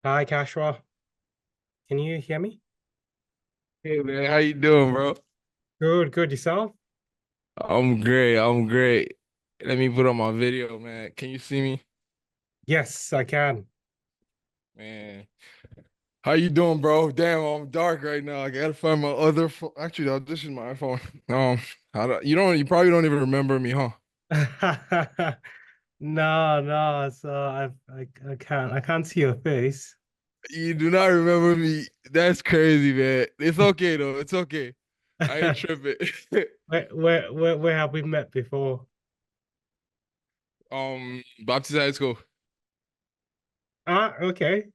Hi, Cashua. Can you hear me? Hey man, how you doing, bro? Good, good. Yourself? I'm great. I'm great. Let me put on my video, man. Can you see me? Yes, I can. Man, how you doing, bro? Damn, I'm dark right now. I gotta find my other phone. Actually, this is my iPhone. You probably don't even remember me, huh? No, no. So I can't see your face. You do not remember me. That's crazy, man. It's okay though. It's okay. I ain't tripping. Where have we met before? Baptist High School. Ah, okay.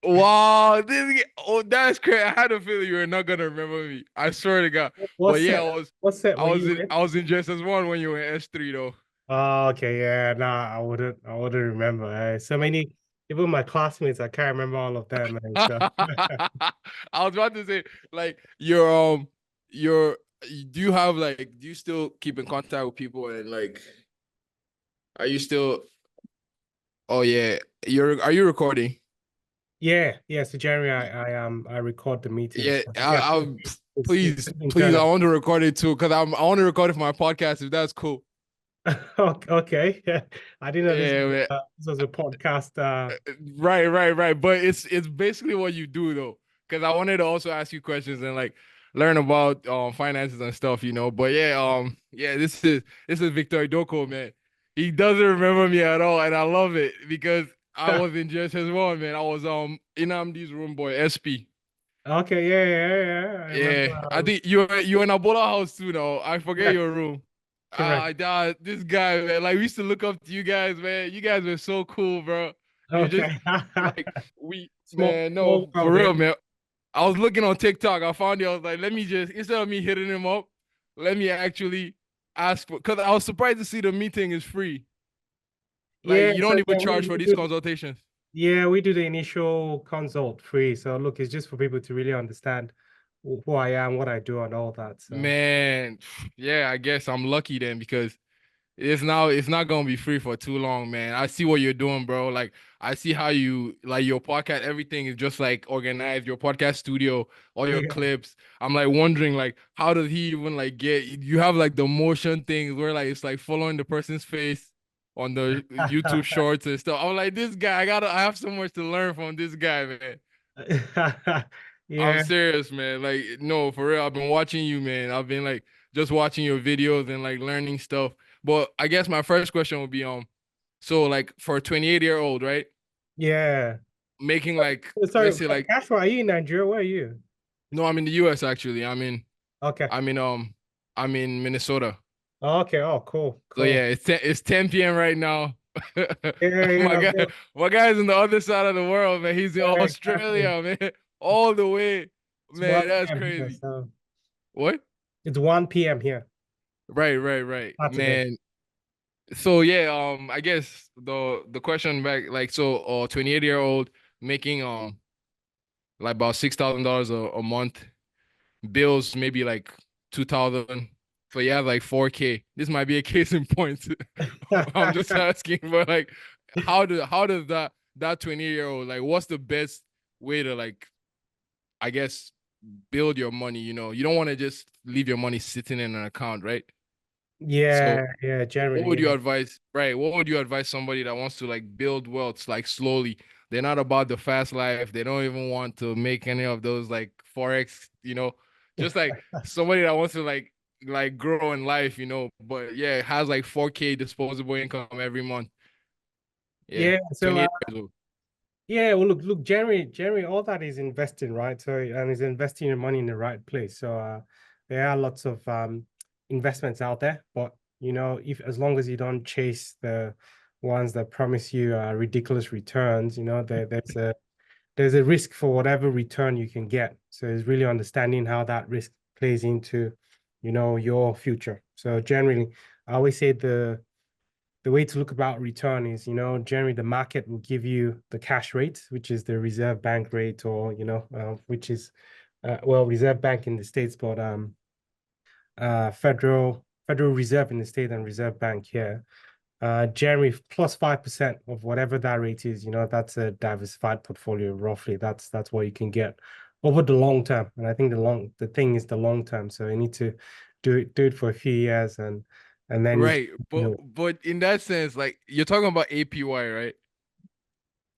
Wow, that's crazy. I had a feeling you were not gonna remember me. I swear to God. What But yeah, set? What set were you in? I was in just as one when you were in S3 though. Oh, okay, yeah. No, I wouldn't remember. So many, even my classmates, I can't remember all of them. So I was about to say, like, your do you have like do you still keep in contact with people and like are you still oh yeah, are you recording? yeah, yeah. So Jerry, I record the meetings. Yeah, So, yeah, it's please, I internal. want to record it too, because I want to record it for my podcast if that's cool. Okay, yeah. I didn't know Yeah, man. this was a podcast. Right. But it's basically what you do though. Because I wanted to also ask you questions and like learn about finances and stuff, you know. But yeah, yeah, this is Victor Idoko, man. He doesn't remember me at all, and I love it because I wasn't just his one, man. I was Inamdi's room boy, SP. Okay, yeah. I remember. Yeah, I think you're in a Bola house too now. I forget Correct, your room. correct. This guy, man. Like we used to look up to you guys, man. You guys were so cool, bro. You just Okay. like we, Small, man. small No, for world real, here. man. I was looking on TikTok. I found you. I was like, let me just instead of me hitting him up, let me actually ask for. Because I was surprised to see the meeting is free. Like Yeah, you so don't even yeah, charge for these consultations. we do the initial consult free. So look, it's just for people to really understand who I am, what I do, and all that. So Man, yeah. I guess I'm lucky then because it's not gonna be free for too long, man. I see what you're doing, bro. Like I see how you like your podcast, everything is just like organized, your podcast studio, all your yeah. clips. I'm like wondering like how does he even like get you have like the motion things where like it's like following the person's face on the YouTube shorts and stuff. I'm like, this guy, I have so much to learn from this guy, man. I'm Yeah, serious, man. Like, no, for real. I've been watching you, man. I've been like just watching your videos and like learning stuff. But I guess my first question would be so like for a 28-year-old, right? yeah. Making like Sorry, let's say like Cashua, are you in Nigeria? Where are you? no, I'm in the US actually. Okay. I'm in I'm in Minnesota. Okay. Oh, cool. So Cool. yeah, it's 10 p.m. right now. Yeah. My guy my guy's on the other side of the world, man. He's in Yeah, exactly. Australia, man. All the way. It's Man, 1 that's p.m. here, crazy. so What? it's 1 p.m. here. Right. Saturday. Man, so yeah, I guess the question back, like, so, 28-year-old making like about $6,000 a month, bills maybe like 2,000. So you have like 4K. This might be a case in point. I'm just asking, but like, how does that 20-year-old like, what's the best way to like, I guess, build your money? You know, you don't want to just leave your money sitting in an account, right? So Yeah, what generally, would you yeah. advise, right? What would you advise somebody that wants to like build wealth like slowly? They're not about the fast life. They don't even want to make any of those like forex, you know, just like somebody that wants to like grow in life, you know, but yeah, has like 4K disposable income every month. Yeah, Yeah, so 28 years old. yeah, well, look, generally, all that is investing, right? So, and is investing your money in the right place. So, there are lots of investments out there, but if as long as you don't chase the ones that promise you ridiculous returns, there's a risk for whatever return you can get. So, it's really understanding how that risk plays into, your future. So, generally, I always say the way to look about return is, generally the market will give you the cash rate, which is the Reserve Bank rate, or which is Reserve Bank in the States, but Federal Reserve in the state and Reserve Bank here. Generally plus 5% of whatever that rate is, that's a diversified portfolio roughly. That's what you can get over the long term. And I think the thing is the long term. So you need to do it for a few years and then Right. But in that sense, like you're talking about APY, right?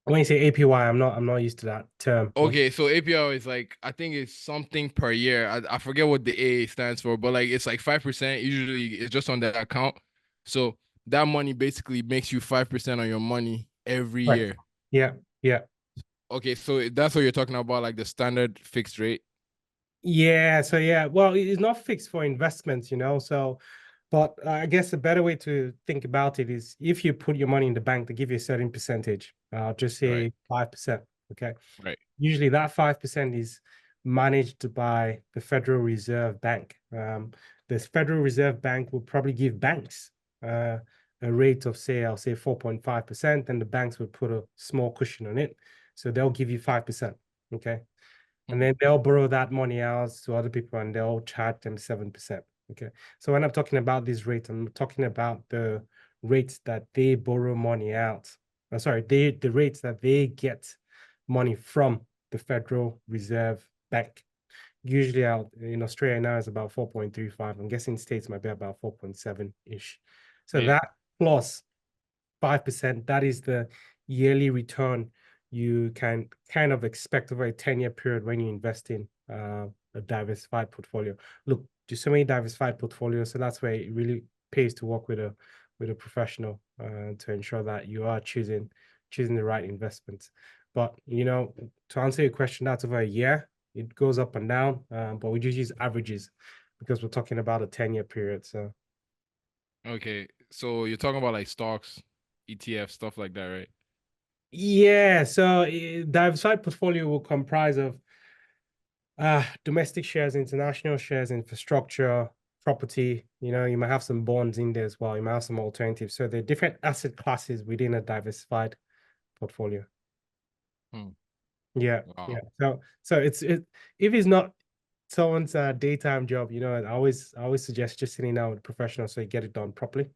when you say APY, I'm not used to that term. Okay, so APR is like I think it's something per year. I forget what the A stands for, but like it's like 5%. Usually it's just on that account. So that money basically makes you 5% on your money every Right. year. Yeah, yeah. Okay, so that's what you're talking about, like the standard fixed rate. Yeah, so yeah, well, it's not fixed for investments, so but I guess a better way to think about it is if you put your money in the bank, they give you a certain percentage. I'll just Right, say 5%. Okay. right. Usually that 5% is managed by the Federal Reserve Bank. The Federal Reserve Bank will probably give banks uh, a rate of, say, I'll say 4.5%, and the banks will put a small cushion on it. So they'll give you 5%. Okay. And Hmm. then they'll borrow that money out to other people and they'll charge them 7%. Okay. So when I'm talking about this rate, I'm talking about the rates that they borrow money out. Sorry, the rates that they get money from the Federal Reserve Bank. Usually out in Australia now is about 4.35. I'm guessing States might be about 4.7-ish. So Yeah. that plus 5%, that is the yearly return you can kind of expect over a 10-year period when you invest in a diversified portfolio. Look, there's so many diversified portfolios, so that's where it really pays to work with a professional to ensure that you are choosing the right investments. But to answer your question, that's over a year. It goes up and down, but we just use averages because we're talking about a 10-year period. So Okay, so you're talking about like stocks, ETF, stuff like that, right? yeah, so diversified portfolio will comprise of domestic shares, international shares, infrastructure, property. You might have some bonds in there as well. You might have some alternatives. So there are different asset classes within a diversified portfolio. Hmm. Yeah, yeah. Wow. So if it's not someone's daytime job, I always suggest just sitting down with a professional so you get it done properly.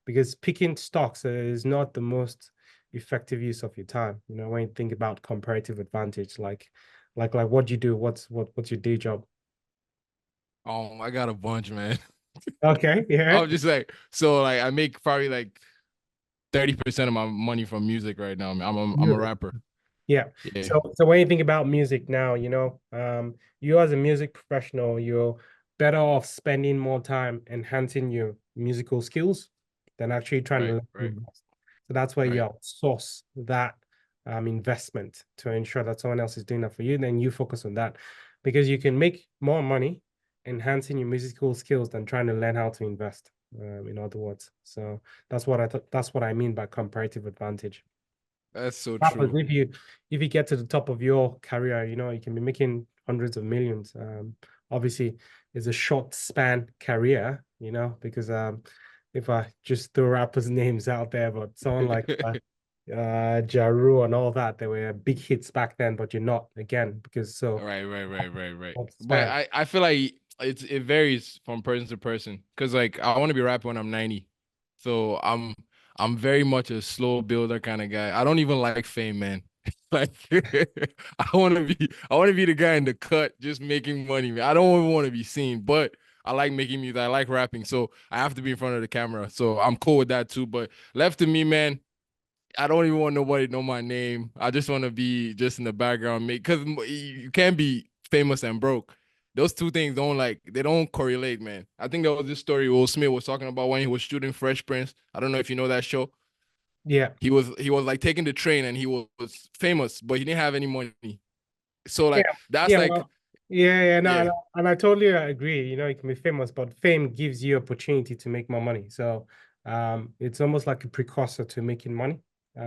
Because picking stocks is not the most effective use of your time. When you think about comparative advantage, like what do you do? What's your day job? I got a bunch, man. Okay, yeah. I'm just like, so like I make probably like 30% of my money from music right now. I'm a Really? rapper. Yeah. Yeah. So when you think about music now, you as a music professional, you're better off spending more time enhancing your musical skills than actually trying to Right, learn the right, best. So that's where you right. outsource that investment to ensure that someone else is doing that for you. Then you focus on that because you can make more money enhancing your musical skills than trying to learn how to invest. In other words, so that's what I mean by comparative advantage. That's so Rappers, true. if you get to the top of your career, you can be making hundreds of millions. Obviously, it's a short span career, because if I just throw rappers' names out there, but someone like Jaru and all that, they were big hits back then, but you're not again because so Right. short But span. I feel like it varies from person to person. Cause like I want to be rapping when I'm 90. So I'm very much a slow builder kind of guy. I don't even like fame, man. Like I want to be the guy in the cut just making money, man. I don't even want to be seen, but I like making music. I like rapping. So I have to be in front of the camera. So I'm cool with that too. But left to me, man, I don't even want nobody to know my name. I just want to be just in the background, make because you can't be famous and broke. Those two things they don't correlate, man. I think there was this story Will Smith was talking about when he was shooting Fresh Prince. I don't know if you know that show. Yeah. He was like taking the train and he was famous, but he didn't have any money. So Yeah. like that's Yeah. like Well, yeah. No, yeah, no, and I totally agree. You can be famous, but fame gives you opportunity to make more money. So it's almost like a precursor to making money. But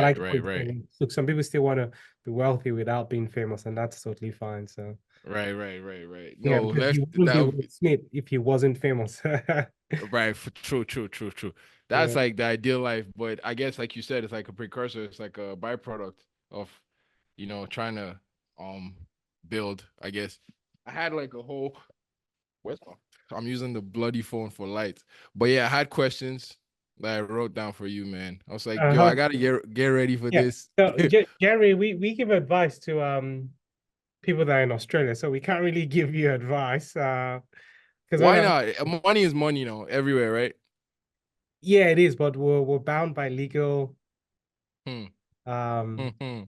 I right, get what right, you're right, saying. Look, some people still want to be wealthy without being famous, and that's totally fine. So right. yeah, No, because let's you wouldn't be that Will Smith if he wasn't famous. right. True. That's Yeah. like the ideal life, but I guess like you said, it's like a precursor. It's like a byproduct of, trying to um build. I guess I had like a whole. Where's my? I'm using the bloody phone for lights, but yeah, I had questions. that I wrote down for you, man. I was like, yo, I Uh-huh. gotta get ready for Yeah. this. So Jerry, we give advice to people that are in Australia, so we can't really give you advice. Because Why not? Money is money, everywhere, right? yeah, it is, but we're bound by legal Hmm. Hmm. um Hmm.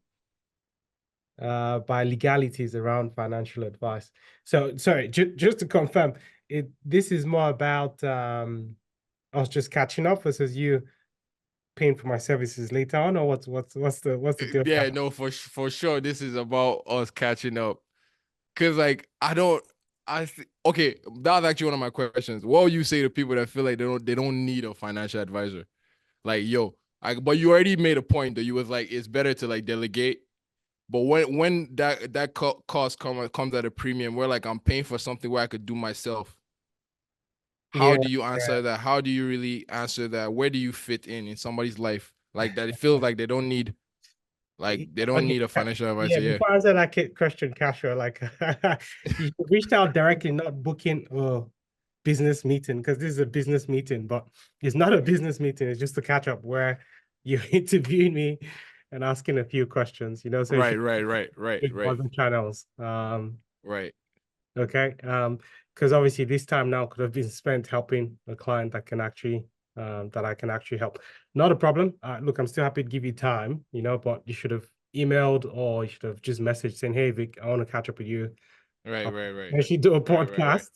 by legalities around financial advice. So sorry, just to confirm, this is more about us just catching up versus you paying for my services later on, or what's the deal? Yeah, no, for sure. This is about us catching up. Cause like okay, that was actually one of my questions. What would you say to people that feel like they don't need a financial advisor? Like, yo, but you already made a point that you was like it's better to like delegate. But when that cost comes at a premium, where like I'm paying for something where I could do myself. How Yeah, do you yeah. answer that? How do you really answer that? Where do you fit in somebody's life? Like that it feels like they don't Okay. need a financial Yeah, advisor. Yeah. before I answer that question, Cashua, like you reached out directly, not booking a business meeting, because this is a business meeting, but it's not a business meeting, it's just a catch up where you're interviewing me and asking a few questions, so you Right, should right, right, right, use right, other channels. right, Okay. Because obviously this time now could have been spent helping a client that I can actually help. Not a problem. Look, I'm still happy to give you time, but you should have emailed or you should have just messaged saying, "Hey Vic, I want to catch up with you." right, I'll right, right, actually do a right, right, right, podcast,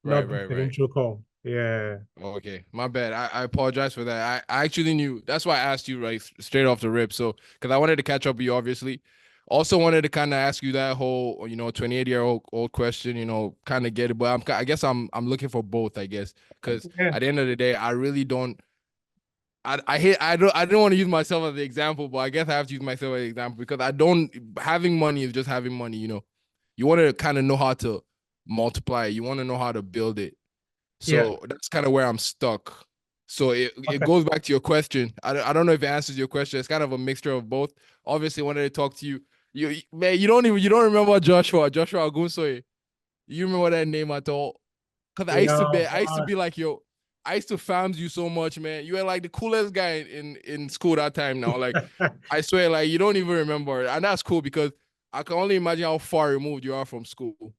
right, not right, just an right. intro call. Yeah. Okay, my bad. I apologize for that. I actually knew. That's why I asked you right straight off the rip. So, because I wanted to catch up with you, obviously. Also wanted to kind of ask you that whole, 28-year-old question, kind of get it. But I guess I'm looking for both, I guess, because Yeah. at the end of the day, I really don't. I hate. I don't want to use myself as the example, but I guess I have to use myself as an example because I don't. Having money is just having money. You want to kind of know how to multiply it. You want to know how to build it. Yeah. So that's kind of where I'm stuck. So it Okay. goes back to your question. I don't know if it answers your question. It's kind of a mixture of both. Obviously, wanted to talk to you. Man, you don't remember Joshua Agunsoy. You remember that name at all? Cause I used to be like, yo, I used to fams you so much, man. You were like the coolest guy in school that time now. Like, I swear, like you don't even remember. And that's cool because I can only imagine how far removed you are from school.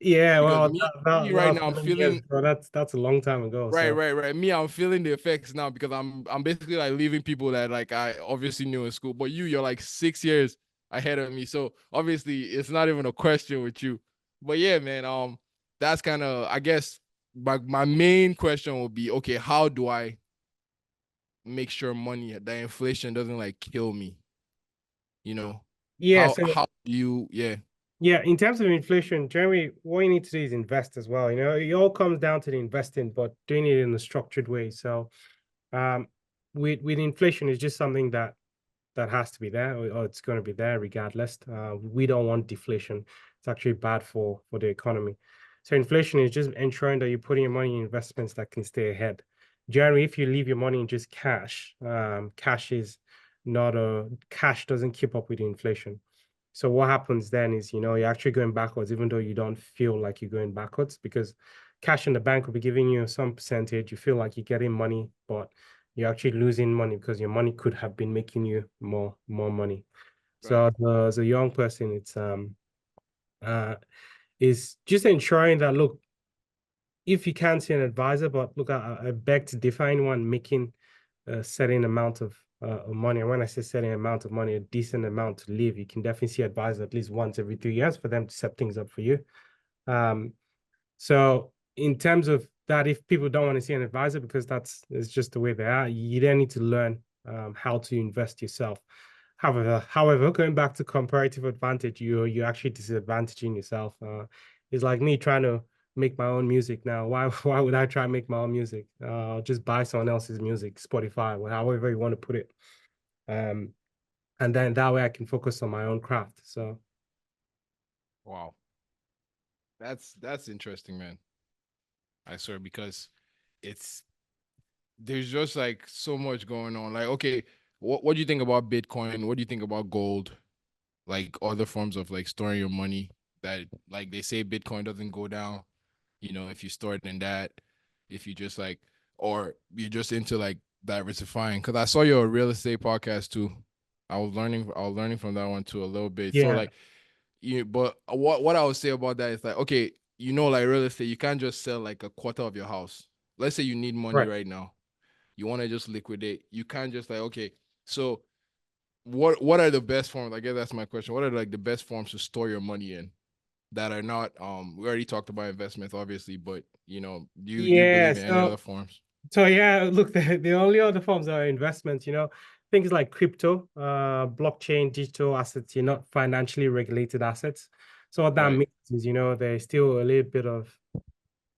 Yeah, Because well, me, that me right was now, I'm how many years feeling. ago. That's a long time ago. Right, So right, right. Me, I'm feeling the effects now because I'm basically like leaving people that like I obviously knew in school. But you're like 6 years ahead of me. So obviously it's not even a question with you. But yeah, man, that's kind of I guess my main question would be, okay, how do I make sure that inflation doesn't like kill me? You know? yeah, How do you yeah, in terms of inflation, Jeremy, what you need to do is invest as well. It all comes down to the investing, but doing it in a structured way. So, um, with inflation, it's just something that has to be there, or it's going to be there regardless. We don't want deflation. It's actually bad for the economy. So inflation is just ensuring that you're putting your money in investments that can stay ahead. Generally, if you leave your money in just cash, cash is not a cash doesn't keep up with the inflation. So what happens then is, you're actually going backwards, even though you don't feel like you're going backwards, because cash in the bank will be giving you some percentage. You feel like you're getting money, but you're actually losing money because your money could have been making you more money. So right, as a young person, uh is just ensuring that, look, if you can't see an advisor, but look, I beg to differ, anyone making a certain amount of money. And when I say certain amount of money, a decent amount to live, you can definitely see advisor at least once every 3 years for them to set things up for you. Um, so in terms of that, if people don't want to see an advisor because it's just the way they are, you then need to learn how to invest yourself. However, going back to comparative advantage, you're actually disadvantaging yourself. It's like me trying to make my own music now. Why why would I try and make my own music? Just buy someone else's music, Spotify, or however you want to put it. Um, and then that way I can focus on my own craft. So wow. That's interesting, man. I swear because it's there's just like so much going on. Like, okay, what do you think about Bitcoin? What do you think about gold? Like other forms of like storing your money that like they say Bitcoin doesn't go down, if you store it in that. If you just like or you're just into like diversifying? Because I saw your real estate podcast too. I was learning from that one too a little bit. So Yeah, like but what I would say about that is like, okay, like real estate, you can't just sell like a quarter of your house. Let's say you need money right. right now. You want to just liquidate. You can't just like, okay, so what are the best forms? I guess that's my question. What are like the best forms to store your money in that are not we already talked about investments obviously, but do you Yeah, believe in any other forms? so yeah, look, the only other forms are investments, things like crypto, blockchain, digital assets, not financially regulated assets. So what that Right. means is, there's still a little bit of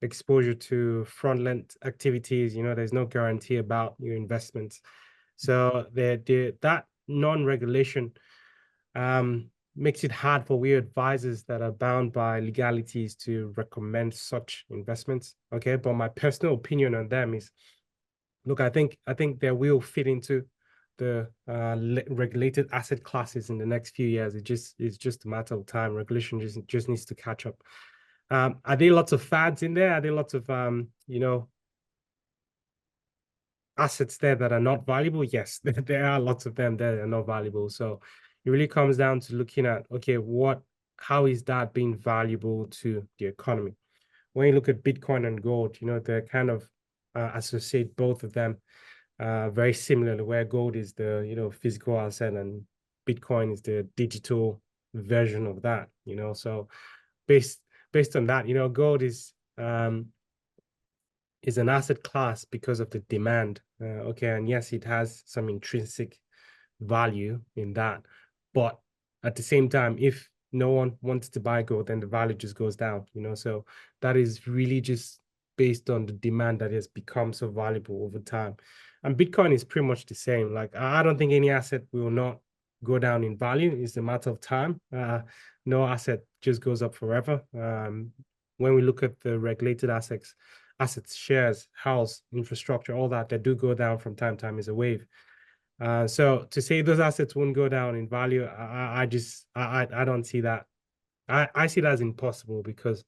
exposure to fraudulent activities. There's no guarantee about your investments. So that non-regulation makes it hard for we advisors that are bound by legalities to recommend such investments. Okay, but my personal opinion on them is, look, I think they will fit into the regulated asset classes in the next few years. It's just a matter of time. Regulation just needs to catch up. Are there lots of fads in there? Are there lots of assets there that are not valuable? Yes, there are lots of them that are not valuable. So it really comes down to looking at, okay, how is that being valuable to the economy? When you look at Bitcoin and gold, they're kind of associate both of them very similarly, where gold is the physical asset and Bitcoin is the digital version of that. So based based on that, gold is an asset class because of the demand. Okay, and yes, it has some intrinsic value in that, but at the same time, if no one wants to buy gold, then the value just goes down. So that is really just based on the demand that has become so valuable over time. And Bitcoin is pretty much the same. Like I don't think any asset will not go down in value. It's a matter of time. No asset just goes up forever. When we look at the regulated assets, shares, house, infrastructure, all that, they do go down from time to time is a wave. So to say those assets won't go down in value, I don't see that. I see that as impossible because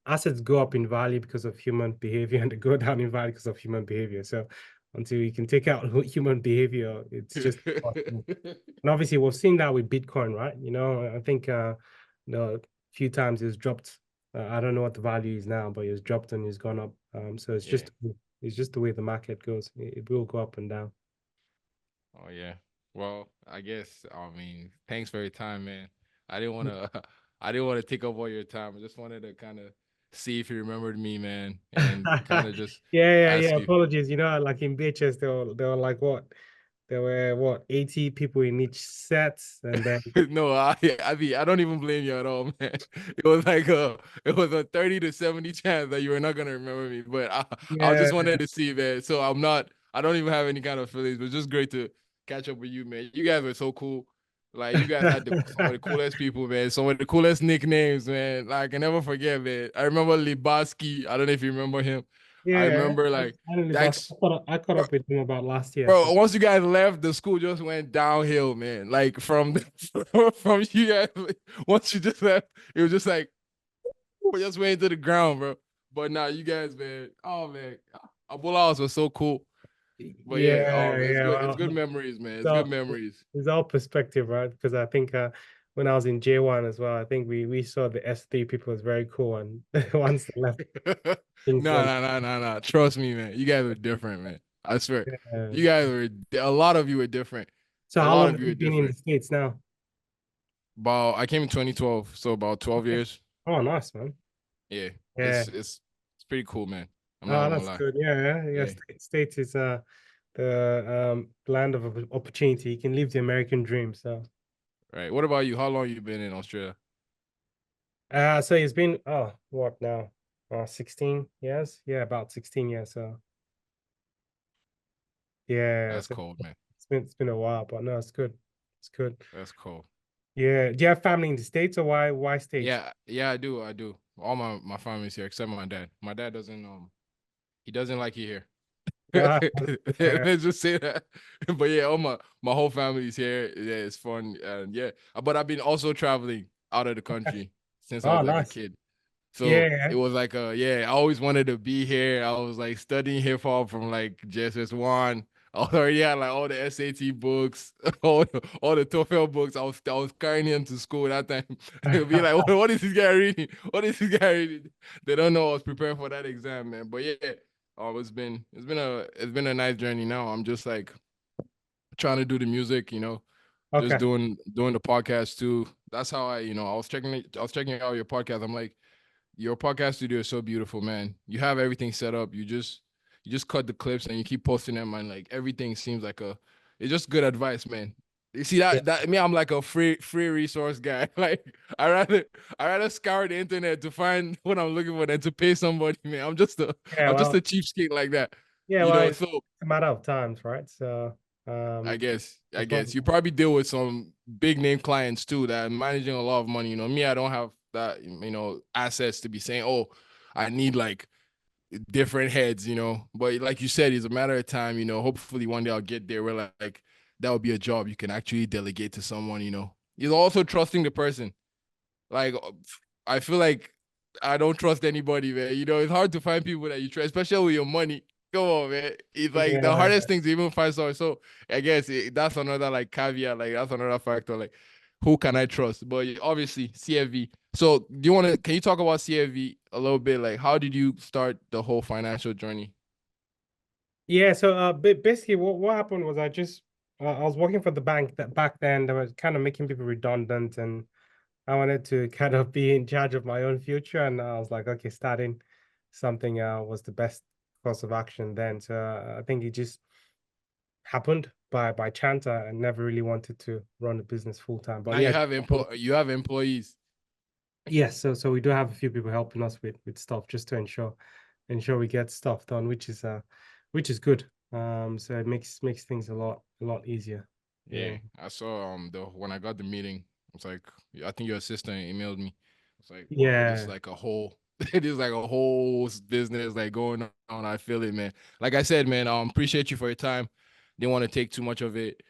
assets go up in value because of human behavior and they go down in value because of human behavior. So until you can take out human behavior, it's just impossible. And obviously we've seen that with Bitcoin, right? I think a few times it's dropped. I don't know what the value is now, but it's dropped and it's gone up. So Yeah. it's just the way the market goes. It will go up and down. Oh yeah. Well, I guess thanks for your time, man. I didn't want to I didn't want to take up all your time. I just wanted to kind of see if you remembered me, man, and kind of just Yeah. ask you. Apologies. Like in BHS, they were like what? There were what, 80 people in each set, and then No, I don't even blame you at all, man. It was a 30 to 70 chance that you were not gonna remember me, but I yeah. just wanted to see, man. So I don't even have any kind of feelings, but it's just great to catch up with you, man. You guys were so cool. Like you guys had some of the coolest people, man. Some of the coolest nicknames, man. Like I can never forget, man. I remember Libaski. I don't know if you remember him. I Yeah, remember like I don't know about. Dax. I caught up with him about last year. Bro, So once you guys left, the school just went downhill, man. Like from from you guys, like, once you just left, it was just like we just went into the ground, bro. But now you guys, man. Oh man, Abulaos was so cool. But yeah, yeah, it's yeah. good. It's good Well, memories, man. It's good so memories. it's all perspective, right? Because I think when I was in J1 as well, I think we saw the S3 people was very cool, and once they left, things No, went. no, no, no, no. Trust me, man. You guys were different, man. I swear. Yeah. You guys were a lot of you were different. So A how lot long of have you you were been in the different. States now? About I came in 2012, so about 12 Okay. years. Oh, nice, man. Yeah, Yeah. it's pretty cool, man. I'm not Oh, gonna that's lie. good. Yeah. Yeah, States is the land of opportunity. You can live the American dream. So right. What about you? How long you been in Australia? so it's been, what now? 16 years? Yeah, about 16 years. So yeah, That's so cold, man. it's been a while, but no, it's good. It's good. That's cold. Yeah. Do you have family in the States, or why States? Yeah, I do. I do. All my family's here except my dad. My dad doesn't he doesn't like it here. Ah, yeah. Let's just say that. But yeah, all my whole family's here. Yeah, it's fun. And yeah, but I've been also traveling out of the country since I Oh, was like a nice. kid. So Yeah. it was like I always wanted to be here. I was like studying hip hop from like JSS1. I already had like all the SAT books, all the TOEFL books. I was carrying them to school that time. It'll be like, what is this guy reading? What is this guy reading? They don't know I was preparing for that exam, man. But yeah, it's been a nice journey. Now I'm just like trying to do the music, just Okay. doing the podcast too. That's how I was checking out your podcast. I'm like, your podcast studio is so beautiful, man. You have everything set up. You just cut the clips and you keep posting them, and like everything seems like it's just good advice, man. You see Yeah. that me, I'm like a free resource guy. Like I rather scour the internet to find what I'm looking for than to pay somebody, man. I'm just a Yeah. I'm just a Well. cheapskate like that. Yeah. Well, it's So a matter of times, right? So, I guess I as long. guess you probably deal with some big name clients too that are managing a lot of money. Me, I don't have that, assets to be saying, oh, I need like different heads. But like you said, it's a matter of time. Hopefully one day I'll get there where like that would be a job you can actually delegate to someone. You're also trusting the person. Like I feel like I don't trust anybody, man. It's hard to find people that you trust, especially with your money. Come on, man. It's like the Yeah. hardest thing to even find someone. So I guess that's another like caveat. Like that's another factor. Like who can I trust? But obviously CFV. So can you talk about CFV a little bit? Like how did you start the whole financial journey? Yeah. So, basically, what happened was I was working for the bank that back then they were kind of making people redundant, and I wanted to kind of be in charge of my own future, and I was like, okay, starting something was the best course of action then. So I think it just happened by chance. I never really wanted to run a business full time, but Now yeah, you have employees. yes. So we do have a few people helping us with stuff just to ensure we get stuff done, which is good. So it makes things a lot easier. Yeah. Yeah, I saw the when I got the meeting, it's like I think your assistant emailed me. It's like, wow, this is Yeah. like a whole it is like a whole business like going on. I feel it, man. Like I said, man, appreciate you for your time. Didn't want to take too much of it.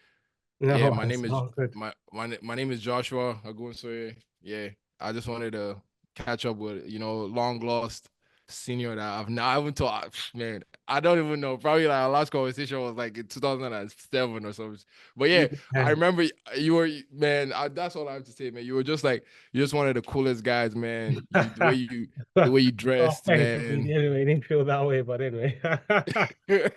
Yeah, No, my it's name is all good. my name is Joshua Agunsoye. Yeah, I just wanted to catch up with long lost senior that I haven't talked. Man, I don't even know. Probably like our last conversation was like in 2007 or something. But yeah, I Yeah. remember you were man. That's all I have to say, man. You were just like you just one of the coolest guys, man. The way you Oh, dressed, thanks. man. Anyway, it didn't feel that way, but anyway.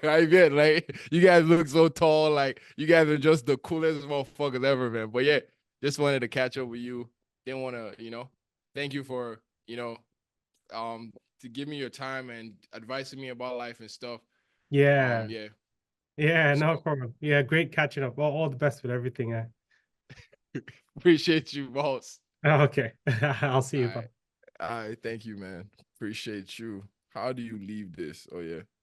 I bet, like, you guys look so tall. Like, you guys are just the coolest motherfuckers ever, man. But yeah, just wanted to catch up with you. Didn't want to, thank you for, to give me your time and advising me about life and stuff. Yeah. Yeah. Yeah, no So problem. Yeah, great catching up. All the best with everything. appreciate you, boss. Okay. I'll see All you. right. Bye. All right. Thank you, man. Appreciate you. How do you leave this? Oh, yeah.